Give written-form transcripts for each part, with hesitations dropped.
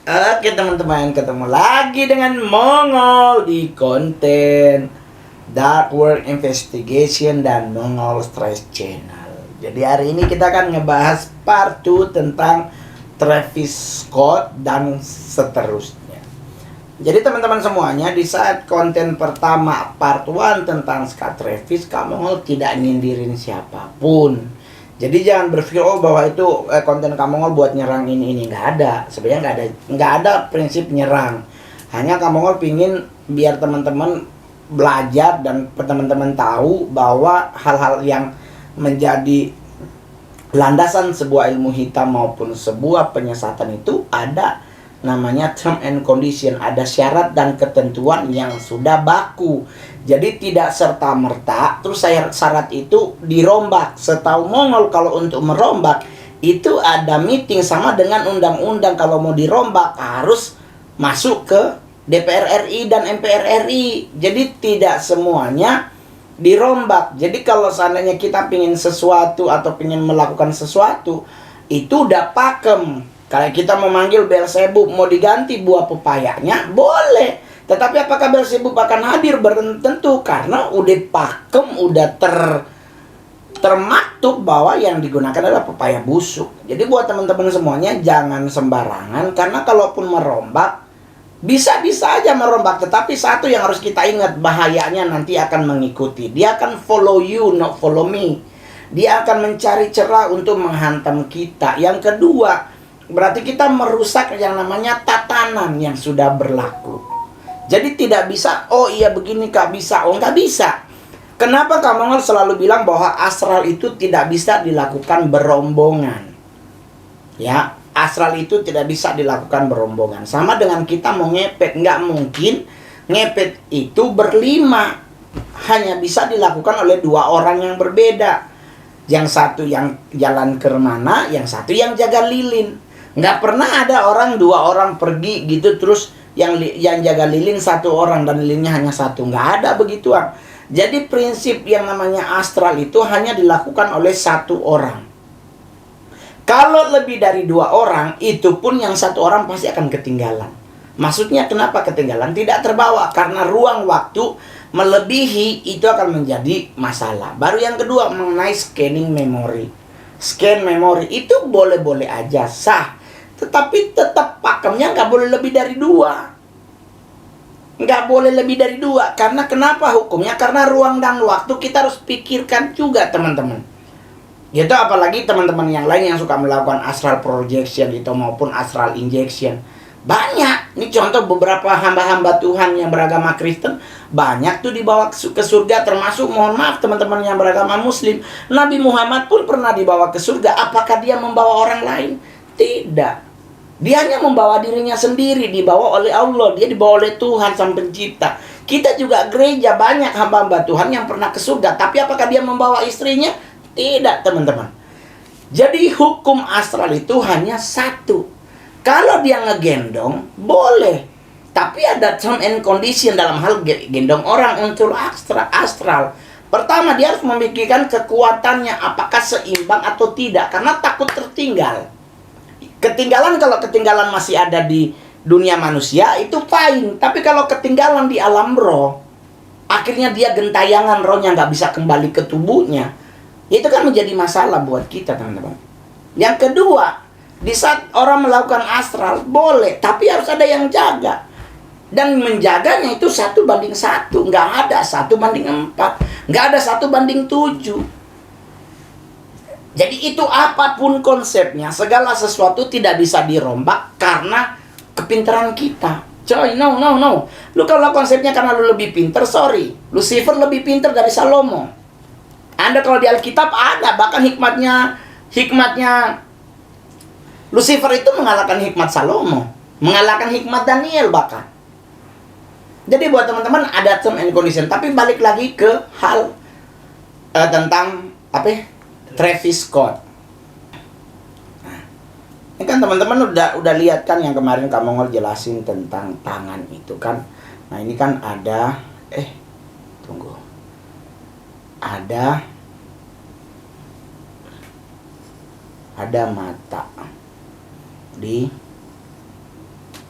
Oke teman-teman, ketemu lagi dengan Mongol di konten Dark World Investigation dan Mongol Stress Channel. Jadi hari ini kita akan ngebahas part 2 tentang Travis Scott dan seterusnya. Jadi teman-teman semuanya, di saat konten pertama part 1 tentang Scott Travis, Kak Mongol tidak nyindirin siapapun. Jadi jangan berpikir bahwa itu konten Kamongol buat nyerang ini nggak ada. Sebenarnya nggak ada prinsip nyerang. Hanya Kamongol pingin biar teman-teman belajar dan teman-teman tahu bahwa hal-hal yang menjadi landasan sebuah ilmu hitam maupun sebuah penyesatan itu ada namanya term and condition, ada syarat dan ketentuan yang sudah baku. Jadi tidak serta-merta terus syarat itu dirombak. Setahu Mongol kalau untuk merombak itu ada meeting, sama dengan undang-undang kalau mau dirombak harus masuk ke DPR RI dan MPR RI. Jadi tidak semuanya dirombak. Jadi kalau seandainya kita pingin sesuatu atau pingin melakukan sesuatu, itu udah pakem. Kalau kita memanggil Beelzebub mau diganti buah pepayanya, boleh. Tetapi apakah Beelzebub akan hadir? Belum tentu, karena udah pakem, udah termaktub bahwa yang digunakan adalah pepaya busuk. Jadi buat teman-teman semuanya jangan sembarangan, karena kalaupun merombak bisa-bisa aja merombak, tetapi satu yang harus kita ingat, bahayanya nanti akan mengikuti. Dia akan follow you, not follow me. Dia akan mencari celah untuk menghantam kita. Yang kedua, berarti kita merusak yang namanya tatanan yang sudah berlaku. Jadi tidak bisa, oh iya begini Kak bisa, oh nggak bisa. Kenapa Kak Mongol selalu bilang bahwa astral itu tidak bisa dilakukan berombongan? Ya, astral itu tidak bisa dilakukan berombongan. Sama dengan kita mau ngepet, nggak mungkin ngepet itu berlima. Hanya bisa dilakukan oleh dua orang yang berbeda. Yang satu yang jalan ke mana, yang satu yang jaga lilin. Nggak pernah ada dua orang pergi gitu terus yang jaga lilin satu orang dan lilinnya hanya satu. Nggak ada begituan. Jadi prinsip yang namanya astral itu hanya dilakukan oleh satu orang. Kalau lebih dari dua orang, itu pun yang satu orang pasti akan ketinggalan. Maksudnya kenapa ketinggalan? Tidak terbawa, karena ruang waktu melebihi itu akan menjadi masalah. Baru yang kedua mengenai scanning memory. Scan memory itu boleh-boleh aja sah, tetapi tetap pakemnya nggak boleh lebih dari dua. Nggak boleh lebih dari dua. Karena kenapa hukumnya? Karena ruang dan waktu kita harus pikirkan juga teman-teman. Gitu, apalagi teman-teman yang lain yang suka melakukan astral projection itu maupun astral injection. Banyak. Ini contoh beberapa hamba-hamba Tuhan yang beragama Kristen. Banyak tuh dibawa ke surga, termasuk mohon maaf teman-teman yang beragama Muslim. Nabi Muhammad pun pernah dibawa ke surga. Apakah dia membawa orang lain? Tidak. Dia hanya membawa dirinya sendiri, dibawa oleh Allah, dia dibawa oleh Tuhan Sang Pencipta. Kita juga gereja banyak hamba-hamba Tuhan yang pernah ke surga, tapi apakah dia membawa istrinya? Tidak, teman-teman. Jadi hukum astral itu hanya satu. Kalau dia ngegendong, boleh. Tapi ada term and condition dalam hal gendong orang untuk astral. Pertama, dia harus memikirkan kekuatannya, apakah seimbang atau tidak, karena takut tertinggal. Ketinggalan, kalau ketinggalan masih ada di dunia manusia itu fine, tapi kalau ketinggalan di alam roh, akhirnya dia gentayangan, rohnya nggak bisa kembali ke tubuhnya, itu kan menjadi masalah buat kita teman-teman. Yang kedua, di saat orang melakukan astral boleh, tapi harus ada yang jaga, dan menjaganya itu 1:1, nggak ada 1:4, nggak ada 1:7. Jadi itu apapun konsepnya, segala sesuatu tidak bisa dirombak karena kepintaran kita. Coy, no. Lu kalau konsepnya karena lu lebih pintar, sorry. Lucifer lebih pintar dari Salomo. Anda kalau di Alkitab ada, bahkan hikmatnya Lucifer itu mengalahkan hikmat Salomo, mengalahkan hikmat Daniel bahkan. Jadi buat teman-teman ada term and condition. Tapi balik lagi ke hal tentang apa ya? Travis Scott. Nah, ini kan teman-teman udah lihat kan yang kemarin Kak Mongol jelasin tentang tangan itu kan. Nah, ini kan ada tunggu. Ada mata di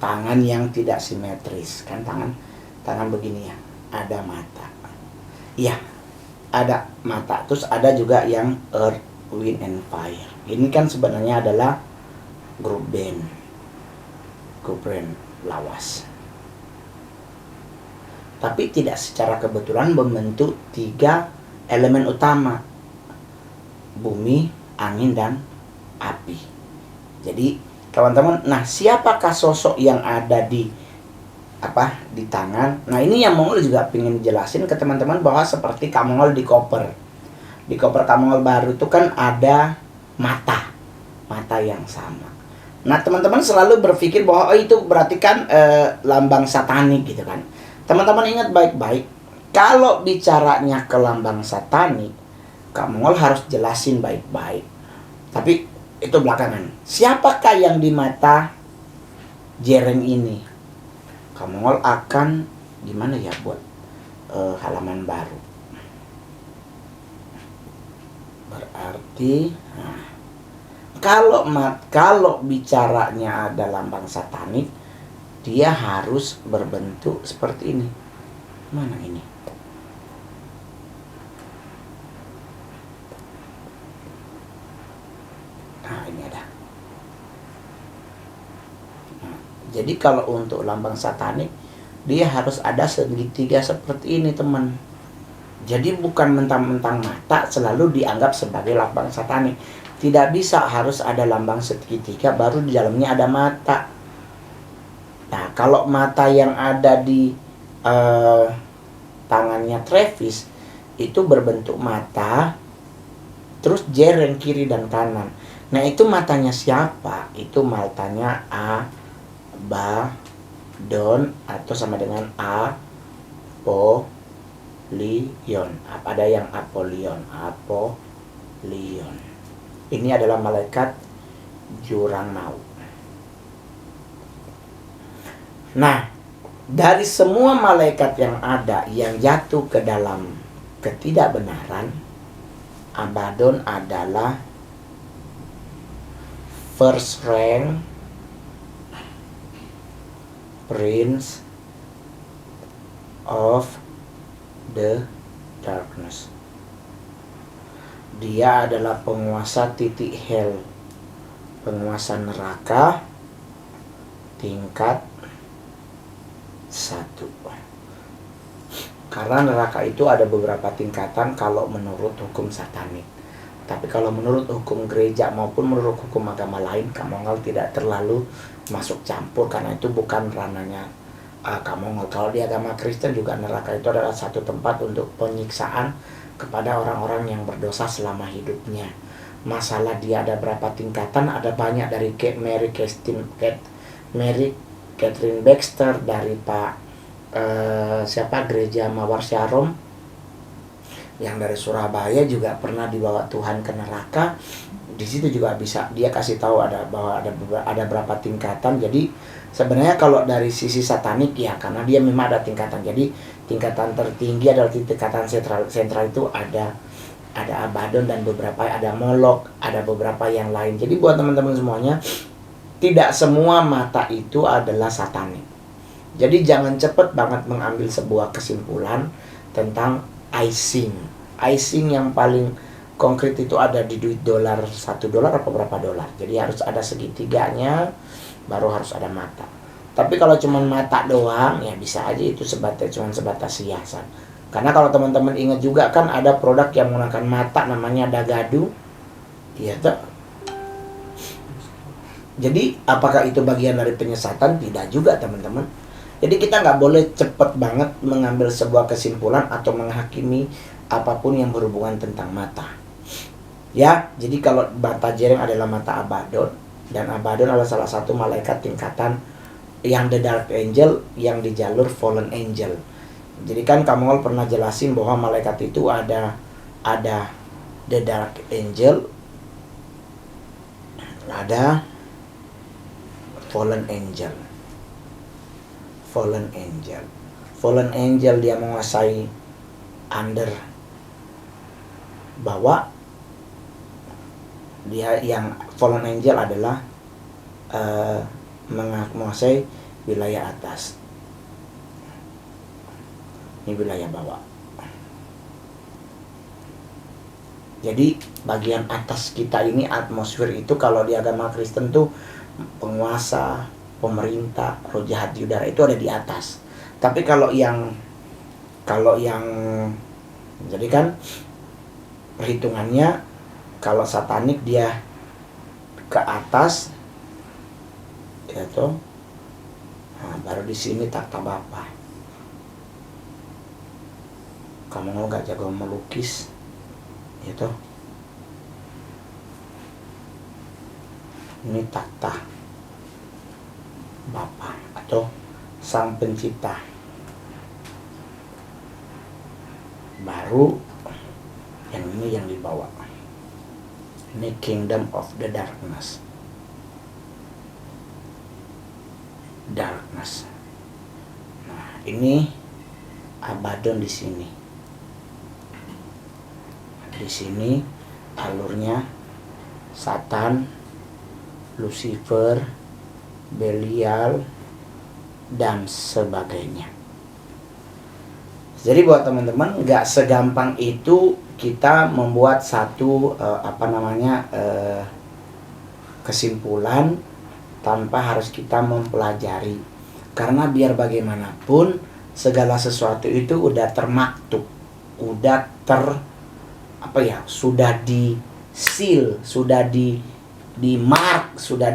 tangan yang tidak simetris. Kan tangan begini ya, ada mata. Iya, ada mata. Terus ada juga yang Earth, Wind and Fire. Ini kan sebenarnya adalah grup band lawas. Tapi tidak secara kebetulan membentuk 3 elemen utama: bumi, angin, dan api. Jadi teman-teman, nah siapakah sosok yang ada di tangan? Nah ini yang Mongol juga pengen jelasin ke teman-teman, bahwa seperti Kak Mongol di koper Kak Mongol baru itu kan ada mata yang sama. Nah teman-teman selalu berpikir bahwa itu berarti kan lambang satanik gitu kan. Teman-teman ingat baik-baik, kalau bicaranya ke lambang satanik, Kak Mongol harus jelasin baik-baik. Tapi itu belakangan. Siapakah yang di mata Jereng ini? Kak Mongol akan gimana ya buat halaman baru. Berarti kalau bicaranya ada lambang satanik, dia harus berbentuk seperti ini. Mana ini? Nah, ini ada. Nah, jadi kalau untuk lambang satanik, dia harus ada segitiga seperti ini, teman. Jadi bukan mentang-mentang mata selalu dianggap sebagai lambang satanik. Tidak bisa, harus ada lambang segitiga baru di dalamnya ada mata. Nah, kalau mata yang ada di tangannya Travis itu berbentuk mata, terus jereng kiri dan kanan. Nah, itu matanya siapa? Itu matanya Abaddon atau sama dengan Apollyon. Ada yang Apollyon. Ini adalah malaikat jurang maut. Nah, dari semua malaikat yang ada yang jatuh ke dalam ketidakbenaran, Abaddon adalah first rank prince of the darkness. Dia adalah penguasa titik hell, penguasa neraka tingkat 1. Karena neraka itu ada beberapa tingkatan kalau menurut hukum satanik. Tapi kalau menurut hukum gereja maupun menurut hukum agama lain, Kak Mongol tidak terlalu masuk campur, karena itu bukan ranahnya Kak Mongol. Kalau di agama Kristen juga neraka itu adalah satu tempat untuk penyiksaan kepada orang-orang yang berdosa selama hidupnya. Masalah dia ada berapa tingkatan, ada banyak dari Mary Catherine Baxter, dari Pak gereja Mawar Syarom yang dari Surabaya juga pernah dibawa Tuhan ke neraka. Di situ juga bisa dia kasih tahu bahwa ada berapa tingkatan. Jadi sebenarnya kalau dari sisi satanik ya, karena dia memang ada tingkatan. Jadi tingkatan tertinggi adalah tingkatan sentral itu ada Abaddon dan beberapa ada Molok, ada beberapa yang lain. Jadi buat teman-teman semuanya, tidak semua mata itu adalah satanik. Jadi jangan cepat banget mengambil sebuah kesimpulan tentang icing yang paling konkret itu ada di duit $1 apa berapa dolar. Jadi harus ada segitiganya, baru harus ada mata. Tapi kalau cuma mata doang ya bisa aja itu cuma sebatas hiasan. Karena kalau teman-teman ingat juga kan ada produk yang menggunakan mata, namanya Dagadu. Iya tuh. Jadi apakah itu bagian dari penyesatan? Tidak juga, teman-teman. Jadi kita nggak boleh cepet banget mengambil sebuah kesimpulan atau menghakimi apapun yang berhubungan tentang mata. Ya, jadi kalau mata Jereng adalah mata Abaddon, dan Abaddon adalah salah satu malaikat tingkatan yang the dark angel, yang di jalur fallen angel. Jadi kan Kak Mongol pernah jelasin bahwa malaikat itu ada the dark angel, ada fallen angel. Fallen angel dia menguasai under bawah. Dia yang fallen angel adalah menguasai wilayah atas. Ini wilayah bawah. Jadi bagian atas kita ini, atmosfer itu kalau di agama Kristen tuh penguasa, pemerintah, roh jahat di udara itu ada di atas. Tapi kalau yang jadi kan perhitungannya kalau satanik dia ke atas ya toh. Nah, baru di sini takhta Bapa. Kamu mau gak jago melukis itu, ini takhta Bapa atau Sang Pencipta. Baru yang ini yang dibawa, ini Kingdom of the Darkness. Nah, ini Abaddon di sini. Di sini alurnya Satan, Lucifer, Belial, dan sebagainya. Jadi buat teman-teman, nggak segampang itu kita membuat satu kesimpulan tanpa harus kita mempelajari. Karena biar bagaimanapun segala sesuatu itu udah termaktub, udah sudah di seal, sudah di mark, sudah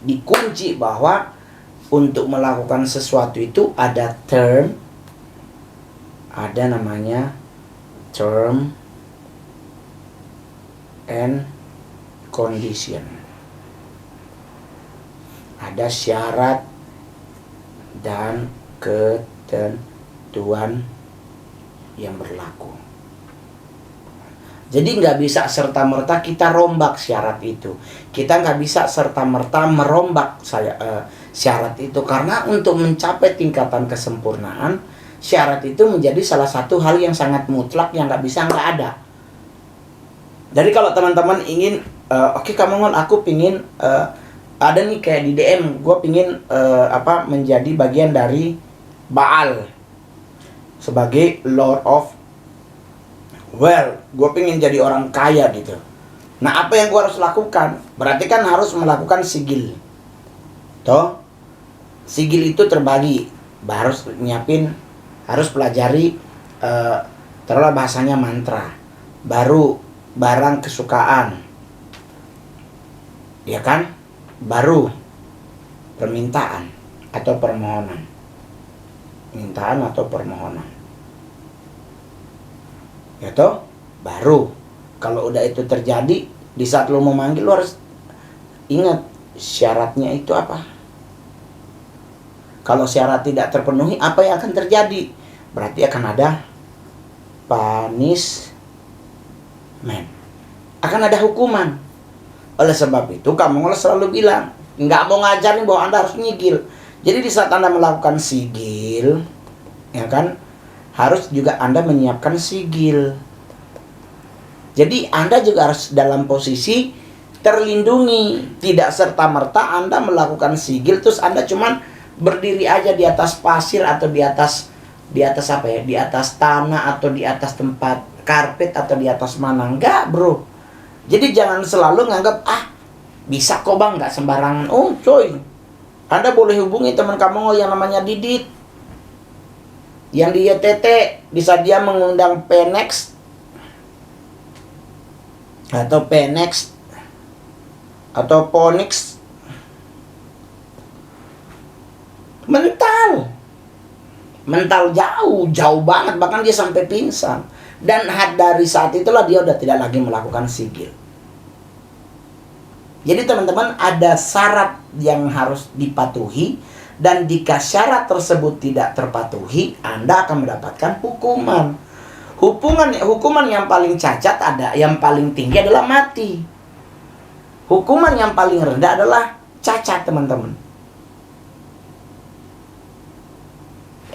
dikunci bahwa untuk melakukan sesuatu itu ada term, ada namanya term and condition. Ada syarat dan ketentuan yang berlaku. Jadi nggak bisa serta-merta kita rombak syarat itu. Kita nggak bisa serta-merta merombak syarat itu. Karena untuk mencapai tingkatan kesempurnaan, syarat itu menjadi salah satu hal yang sangat mutlak yang nggak bisa nggak ada. Jadi kalau teman-teman ingin, oke, kamu ngomong, aku pingin ada nih kayak di DM, gue pingin menjadi bagian dari Baal sebagai Lord of Well, gue pengen jadi orang kaya gitu. Nah, apa yang gue harus lakukan? Berarti kan harus melakukan sigil. Toh, sigil itu terbagi. Harus nyiapin, harus pelajari, taruhlah bahasanya mantra. Baru barang kesukaan. Ya kan? Baru permintaan atau permohonan. Permintaan atau permohonan. Ya toh, baru kalau udah itu terjadi, di saat lo mau manggil, lo harus ingat syaratnya itu apa. Kalau syarat tidak terpenuhi, apa yang akan terjadi? Berarti akan ada punishment, akan ada hukuman. Oleh sebab itu kamu selalu bilang, nggak mau ngajarin bahwa Anda harus nyigil. Jadi di saat Anda melakukan sigil, ya kan, harus juga Anda menyiapkan sigil. Jadi Anda juga harus dalam posisi terlindungi. Tidak serta-merta Anda melakukan sigil terus Anda cuman berdiri aja di atas pasir atau di atas apa ya? Di atas tanah atau di atas tempat karpet atau di atas mana. Enggak, bro. Jadi jangan selalu nganggap bisa kok bang, nggak sembarangan. Oh coy, Anda boleh hubungi teman kamu yang namanya Didit, yang di YTT, bisa dia mengundang Pnex atau Pnex atau Ponix. Mental jauh banget, bahkan dia sampai pingsan. Dan dari saat itulah dia udah tidak lagi melakukan sigil. Jadi teman-teman, ada syarat yang harus dipatuhi, dan jika syarat tersebut tidak terpatuhi, Anda akan mendapatkan hukuman. Hukuman yang paling cacat yang paling tinggi adalah mati. Hukuman yang paling rendah adalah cacat, teman-teman.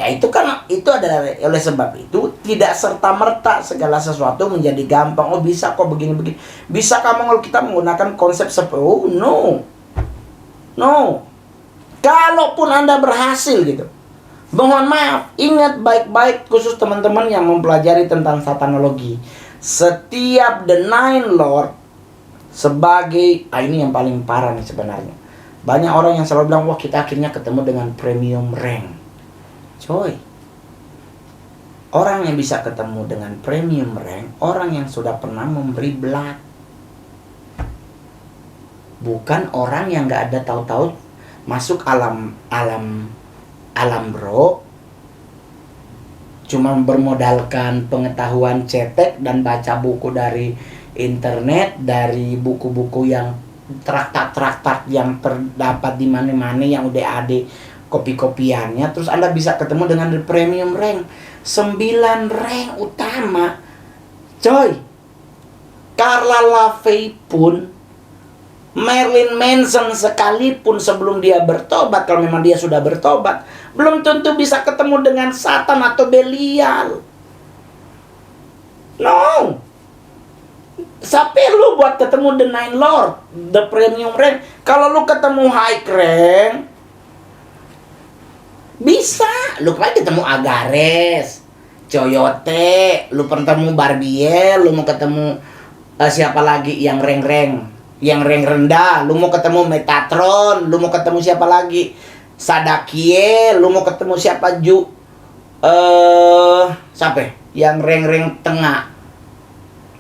Ya itu adalah, oleh sebab itu tidak serta-merta segala sesuatu menjadi gampang. Oh bisa kok begini-begini. Bisa kamu kalau kita menggunakan konsep no. Kalaupun Anda berhasil gitu, mohon maaf, ingat baik-baik khusus teman-teman yang mempelajari tentang satanologi. Setiap the Nine Lord sebagai, ini yang paling parah nih sebenarnya. Banyak orang yang selalu bilang, wah kita akhirnya ketemu dengan premium rank. Coy, orang yang bisa ketemu dengan premium rank, orang yang sudah pernah memberi blood. Bukan orang yang gak ada tahu-tahu masuk alam bro, cuma bermodalkan pengetahuan cetek dan baca buku dari internet, dari buku-buku yang traktat-traktat yang terdapat di mana-mana yang udah ada kopi-kopiannya, terus Anda bisa ketemu dengan the premium rank. 9 rank utama. Coy, Carla LaVey pun, Marilyn Manson sekalipun sebelum dia bertobat, kalau memang dia sudah bertobat, belum tentu bisa ketemu dengan Satan atau Belial. No. Sampai lu buat ketemu the Nine Lord, the premium rank. Kalau lu ketemu high rank, bisa. Lu kemarin ketemu Agares, Coyote, lu ketemu Barbiel, lu mau ketemu siapa lagi yang rank-rank, yang rank rendah, lu mau ketemu Metatron, lu mau ketemu siapa lagi? Sadakie, lu mau ketemu siapa siapa? Yang rank-rank tengah.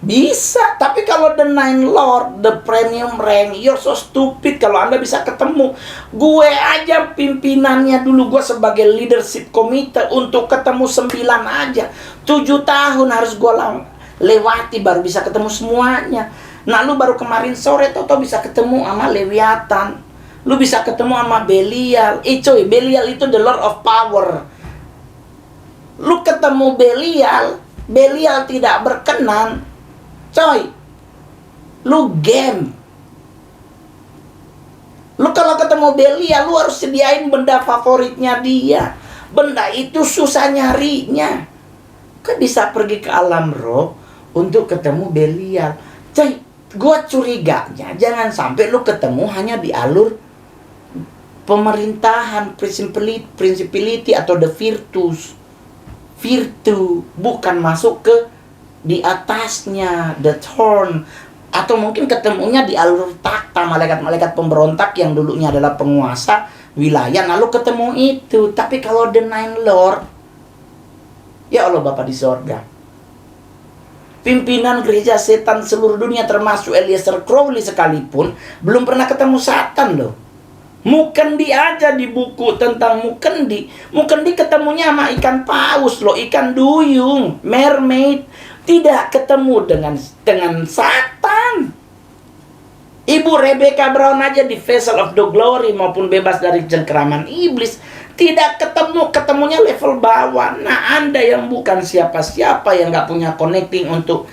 Bisa, tapi kalau the Nine Lord, the premium rank, you're so stupid kalau Anda bisa ketemu. Gue aja pimpinannya dulu, gue sebagai leadership committee untuk ketemu 9 aja. 7 tahun harus gue lewati baru bisa ketemu semuanya. Nah, lu baru kemarin sore tau bisa ketemu sama Leviathan. Lu bisa ketemu sama Belial. Coy, Belial itu the Lord of Power. Lu ketemu Belial tidak berkenan. Coy, lu game. Lu kalau ketemu Belial, lu harus sediain benda favoritnya dia. Benda itu susah nyarinya. Kan bisa pergi ke alam roh untuk ketemu Belial. Coy, gua curiganya jangan sampai lu ketemu hanya di alur pemerintahan, principality atau the virtus. Virtu, bukan masuk ke di atasnya, the throne. Atau mungkin ketemunya di alur takhta, malaikat-malaikat pemberontak yang dulunya adalah penguasa wilayah, lalu ketemu itu. Tapi kalau the Nine Lord, ya Allah Bapa di sorga, pimpinan gereja setan seluruh dunia termasuk Eliezer Crowley sekalipun belum pernah ketemu Satan loh. Mukendi aja di buku tentang Mukendi ketemunya sama ikan paus loh, ikan duyung, mermaid, tidak ketemu dengan Satan. Ibu Rebecca Brown aja di Vessel of the Glory maupun Bebas dari Cengkeraman Iblis tidak ketemunya level bawah. Nah, Anda yang bukan siapa-siapa, yang gak punya connecting untuk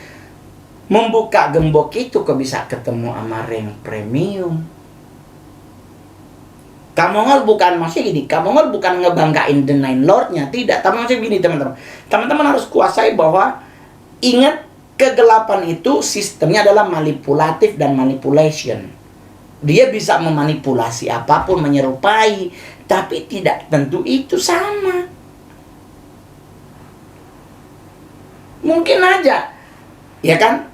membuka gembok itu, kok bisa ketemu sama rank premium. Kamongol bukan, maksudnya gini, Kamongol bukan ngebanggain the Nine Lord-nya, tidak. Tapi maksudnya gini teman-teman, teman-teman harus kuasai bahwa, ingat, kegelapan itu sistemnya adalah manipulatif dan manipulation. Dia bisa memanipulasi apapun, menyerupai, tapi tidak tentu itu sama. Mungkin aja, ya kan?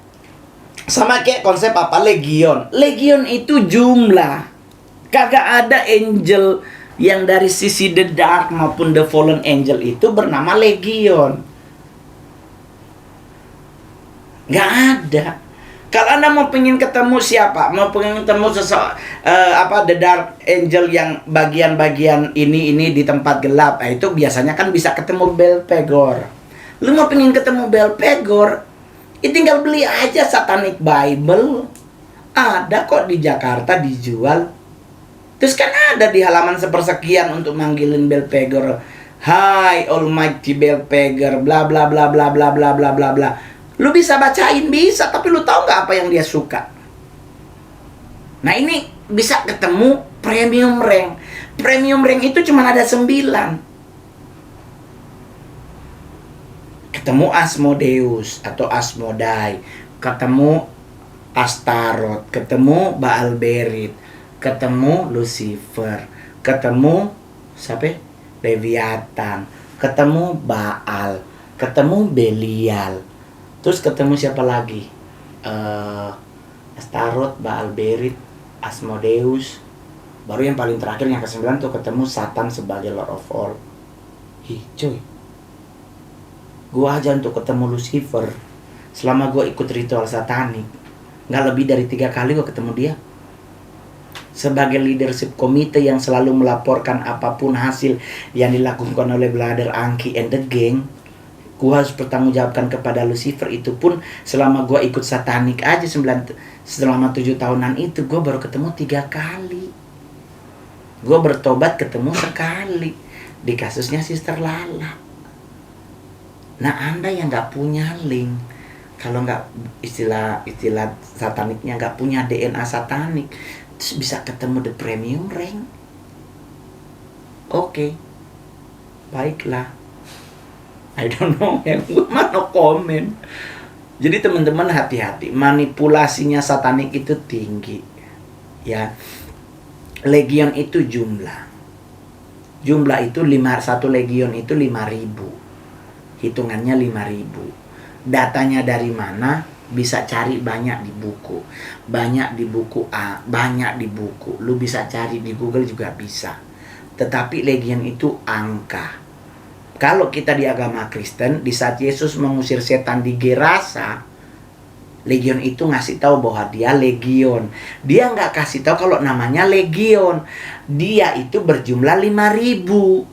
Sama kayak konsep apa? Legion. Legion itu jumlah. Kagak ada angel yang dari sisi the dark maupun the fallen angel itu bernama Legion. Gak ada. Kalau Anda mau pengen ketemu siapa, mau pengen ketemu the dark angel yang bagian-bagian ini di tempat gelap, itu biasanya kan bisa ketemu Belphegor. Lu mau pengen ketemu Belphegor, tinggal beli aja Satanic Bible. Ada kok di Jakarta dijual. Terus kan ada di halaman sepersekian untuk manggilin Belphegor. Hai Almighty Belphegor, bla bla bla bla bla bla bla bla bla. Lu bisa bacain, bisa, tapi lu tahu nggak apa yang dia suka? Nah, ini bisa ketemu premium rank. Premium rank itu cuma ada 9. Ketemu Asmodeus atau Asmodai, ketemu Astaroth, ketemu Baalberit, ketemu Lucifer, ketemu siapa? Leviathan, ketemu Baal, ketemu Belial, terus ketemu siapa lagi? Astaroth, Baal Berit, Asmodeus, baru yang paling terakhir yang ke-9 tuh ketemu Satan sebagai Lord of all. Cuy, gua aja untuk ketemu Lucifer, selama gua ikut ritual satanik, nggak lebih dari 3 kali gua ketemu dia. Sebagai leadership komite yang selalu melaporkan apapun hasil yang dilakukan oleh Brother Angki and the gang, gua harus bertanggungjawabkan kepada Lucifer. Itu pun selama gua ikut satanik aja selama 7 tahunan itu, gua baru ketemu 3 kali. Gua bertobat ketemu sekali di kasusnya Sister Lala. Nah, Anda yang nggak punya link, kalau nggak istilah sataniknya nggak punya DNA satanik, terus bisa ketemu the premium rank. Oke, baiklah. I don't know, yang gue mana komen. Jadi teman-teman hati-hati, manipulasinya satanik itu tinggi. Ya, legion itu jumlah itu 1 legion itu 5.000. Hitungannya 5.000. Datanya dari mana? Bisa cari banyak di buku. Banyak di buku A, banyak di buku. Lu bisa cari di Google juga bisa. Tetapi legion itu angka. Kalau kita di agama Kristen, di saat Yesus mengusir setan di Gerasa, legion itu ngasih tahu bahwa dia legion. Dia nggak kasih tahu kalau namanya legion. Dia itu berjumlah 5.000.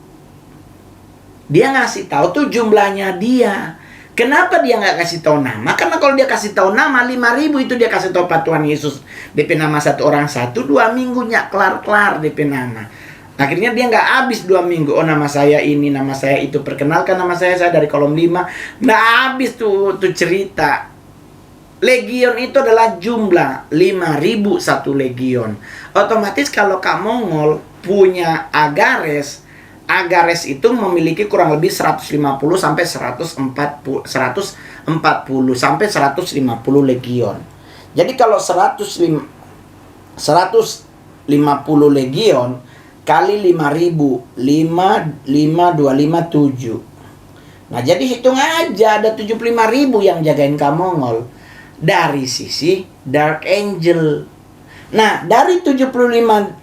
Dia ngasih tahu tuh jumlahnya dia. Kenapa dia nggak kasih tahu nama? Karena kalau dia kasih tahu nama 5.000 itu dia kasih tahu Pak Tuhan Yesus. DP nama 1 orang 1, 2 minggunya kelar DP nama. Akhirnya dia nggak habis 2 minggu. Oh, nama saya ini, nama saya itu. Perkenalkan nama saya dari kolom 5. Nggak habis tuh cerita. Legion itu adalah jumlah 5.000 1 legion. Otomatis kalau Kak Mongol punya Agares itu memiliki kurang lebih 150 sampai 140 sampai 150 legion. Jadi kalau 150 legion kali 5.000, 5, 2, 5, 7. Nah, jadi hitung aja ada 75.000 yang jagain Kak Mongol dari sisi Dark Angel. Nah, dari 75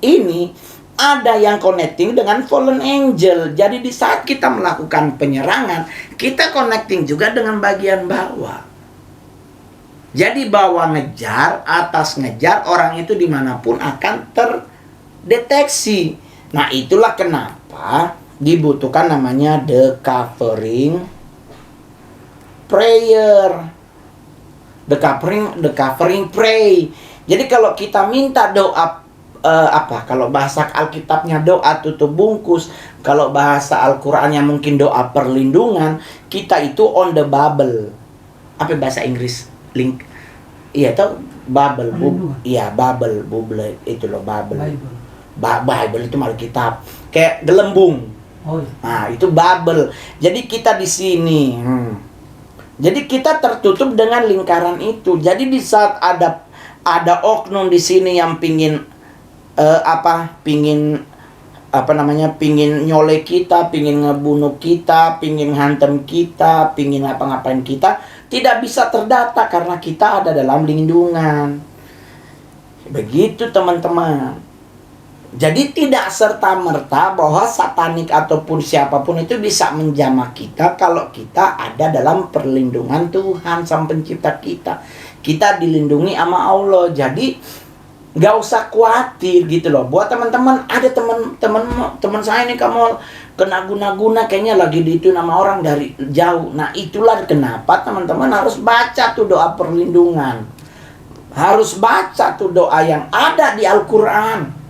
ini ada yang connecting dengan Fallen Angel. Jadi di saat kita melakukan penyerangan, kita connecting juga dengan bagian bawah. Jadi bawah ngejar, atas ngejar, orang itu dimanapun akan terdeteksi. Nah, itulah kenapa dibutuhkan namanya the covering prayer. The covering pray. Jadi kalau kita minta doa kalau bahasa Alkitabnya doa tutup bungkus, kalau bahasa Al-Qur'annya mungkin doa perlindungan, kita itu on the bubble. Apa bahasa Inggris? Link. Iya, itu bubble. Iya, bubble itu loh, bubble. Bible itu Alkitab. Kayak gelembung. Oh, iya. Nah, itu bubble. Jadi kita di sini. Jadi kita tertutup dengan lingkaran itu. Jadi di saat ada oknum di sini yang pingin pingin nyolek kita, pingin ngebunuh kita, pingin hantem kita, pingin ngapa-ngapain kita, tidak bisa terdata karena kita ada dalam lindungan. Begitu teman-teman. Jadi tidak serta-merta bahwa satanik ataupun siapapun itu bisa menjamah kita kalau kita ada dalam perlindungan Tuhan Sang Pencipta kita. Kita dilindungi sama Allah. Jadi nggak usah khawatir gitu loh. Buat teman-teman, ada teman saya nih, kamu kena guna-guna kayaknya lagi itu nama orang dari jauh. Nah, itulah kenapa teman-teman harus baca tuh doa perlindungan. Harus baca tuh doa yang ada di Al-Qur'an.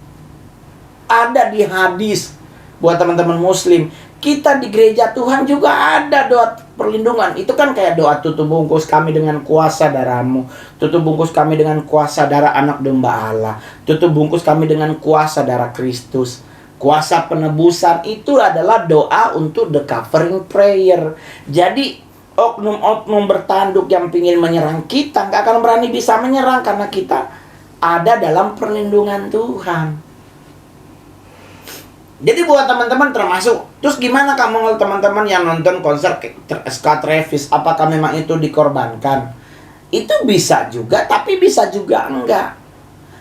Ada di hadis. Buat teman-teman muslim, kita di gereja Tuhan juga ada doa perlindungan. Itu kan kayak doa tutup bungkus kami dengan kuasa darah-Mu, tutup bungkus kami dengan kuasa darah anak domba Allah, tutup bungkus kami dengan kuasa darah Kristus, kuasa penebusan. Itu adalah doa untuk the covering prayer. Jadi oknum-oknum bertanduk yang ingin menyerang kita nggak akan berani bisa menyerang karena kita ada dalam perlindungan Tuhan. Jadi buat teman-teman termasuk, terus gimana kamu teman-teman yang nonton konser Scott Travis, apakah memang itu dikorbankan? Itu bisa juga, tapi bisa juga enggak.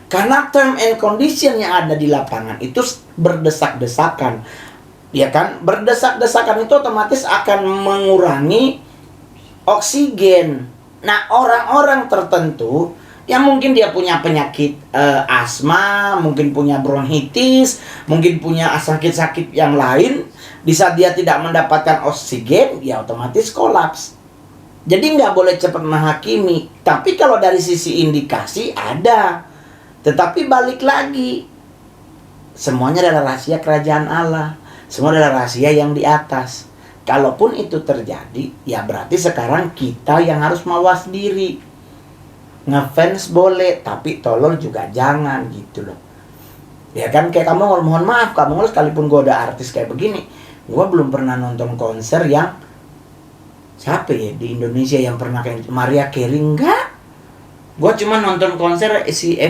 Karena term and condition yang ada di lapangan itu berdesak-desakan. Ya kan? Berdesak-desakan itu otomatis akan mengurangi oksigen. Nah, orang-orang tertentu yang mungkin dia punya penyakit asma, mungkin punya bronkitis, mungkin punya sakit-sakit yang lain, di saat dia tidak mendapatkan oksigen, ya otomatis kolaps. Jadi nggak boleh cepat menghakimi. Tapi kalau dari sisi indikasi ada. Tetapi balik lagi, semuanya adalah rahasia kerajaan Allah. Semua adalah rahasia yang di atas. Kalaupun itu terjadi, ya berarti sekarang kita yang harus mawas diri. Ngefans boleh, tapi tolol juga jangan gitu loh. Ya kan, kayak kamu mohon maaf, kamu sekalipun gue udah artis kayak begini, gue belum pernah nonton konser yang siapa ya di Indonesia yang pernah kayak Mariah Carey, enggak. Gue cuma nonton konser si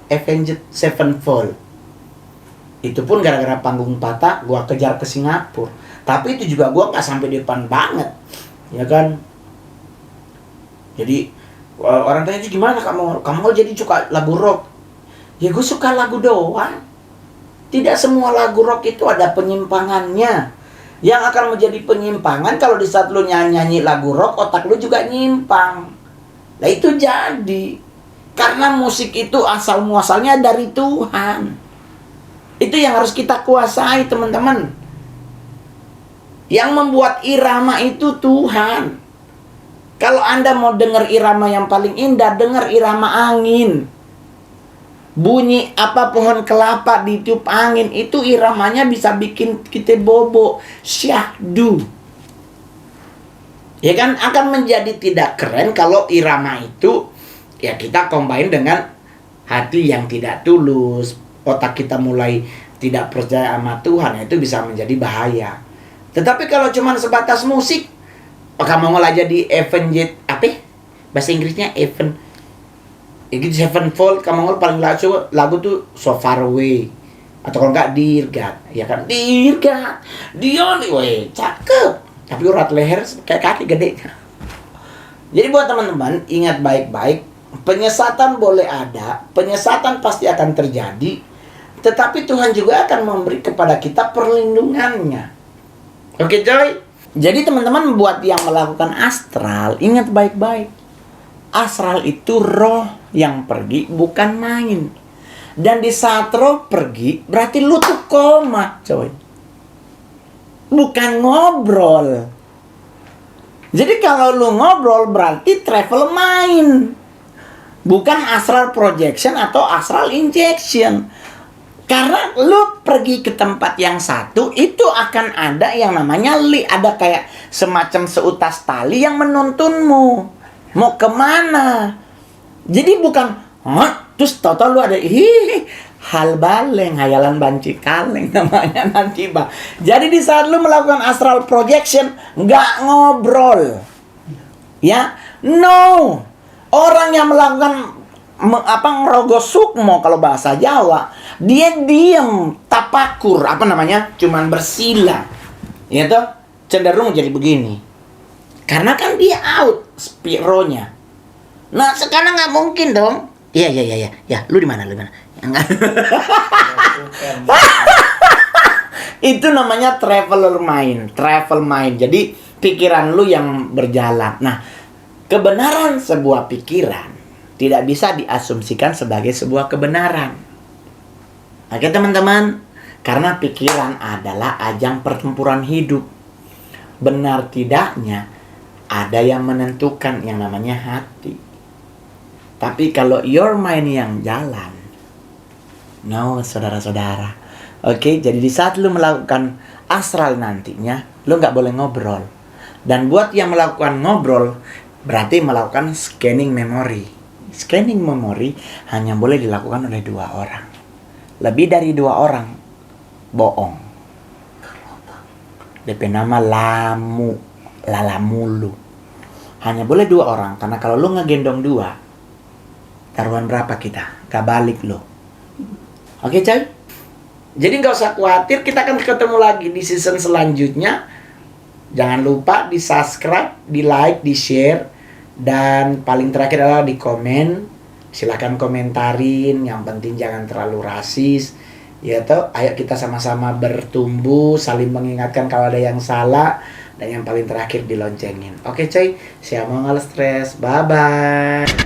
Avenged Sevenfold. Itu pun gara-gara panggung patah, gue kejar ke Singapura. Tapi itu juga gue nggak sampai depan banget, ya kan. Jadi orang tanya itu gimana kamu jadi suka lagu rock? Ya gue suka lagu doang. Tidak semua lagu rock itu ada penyimpangannya. Yang akan menjadi penyimpangan kalau di saat lu nyanyi lagu rock, otak lu juga nyimpang. Nah itu jadi karena musik itu asal muasalnya dari Tuhan. Itu yang harus kita kuasai, teman-teman. Yang membuat irama itu Tuhan. Kalau Anda mau dengar irama yang paling indah, dengar irama angin. Bunyi apa pohon kelapa ditiup angin, itu iramanya bisa bikin kita bobo. Syahdu. Ya kan, akan menjadi tidak keren kalau irama itu ya kita combine dengan hati yang tidak tulus. Otak kita mulai tidak percaya sama Tuhan, itu bisa menjadi bahaya. Tetapi kalau cuma sebatas musik, kamu malah jadi Avenged apa? Bahasa Inggrisnya Sevenfold, kamu paling lagu tuh So Far Away. Atau kalau enggak Dear God, ya kan? Dear God, the only way. Cakep. Tapi urat leher kayak kaki gede. Jadi buat teman-teman, ingat baik-baik, penyesatan boleh ada, penyesatan pasti akan terjadi, tetapi Tuhan juga akan memberi kepada kita perlindungannya. Oke, Joy? Jadi teman-teman, buat yang melakukan astral, ingat baik-baik. Astral itu roh yang pergi, bukan main. Dan di saat roh pergi, berarti lu tuh koma, coy. Bukan ngobrol. Jadi kalau lu ngobrol, berarti travel main. Bukan astral projection atau astral injection. Karena lu pergi ke tempat yang satu, itu akan ada yang namanya ada kayak semacam seutas tali yang menuntunmu. Mau kemana? Jadi bukan, terus tau-tau lu ada, hal baleng, hayalan banci kaleng namanya nanti, Bang. Jadi di saat lu melakukan astral projection, nggak ngobrol. Ya, no. Orang yang melakukan ngerogoh sukmo kalau bahasa Jawa, dia diem, tapakur, cuman bersila. Ya toh, cenderung jadi begini. Karena kan dia out spironya. Nah, sekarang nggak mungkin dong. Iya. Ya, lu di mana? Enggak. Itu namanya travel mind. Jadi pikiran lu yang berjalan. Nah, kebenaran sebuah pikiran tidak bisa diasumsikan sebagai sebuah kebenaran. Oke, teman-teman. Karena pikiran adalah ajang pertempuran hidup. Benar tidaknya ada yang menentukan yang namanya hati. Tapi kalau your mind yang jalan, no, saudara-saudara. Oke, jadi di saat lu melakukan astral nantinya, lu nggak boleh ngobrol. Dan buat yang melakukan ngobrol, berarti melakukan scanning memory. Scanning memory hanya boleh dilakukan oleh 2 orang. Lebih dari 2 orang, bohong. DP nama Lalamulu. Hanya boleh 2 orang. Karena kalau lu ngegendong 2, taruhan berapa kita? Gak balik lo. Oke, coy? Jadi nggak usah khawatir, kita akan ketemu lagi di season selanjutnya. Jangan lupa di subscribe, di like, di share, dan paling terakhir adalah di komen. Silahkan komentarin, yang penting jangan terlalu rasis. Ya toh, ayo kita sama-sama bertumbuh, saling mengingatkan kalau ada yang salah, dan yang paling terakhir diloncengin. Oke coy, siapa nggak stres, bye bye.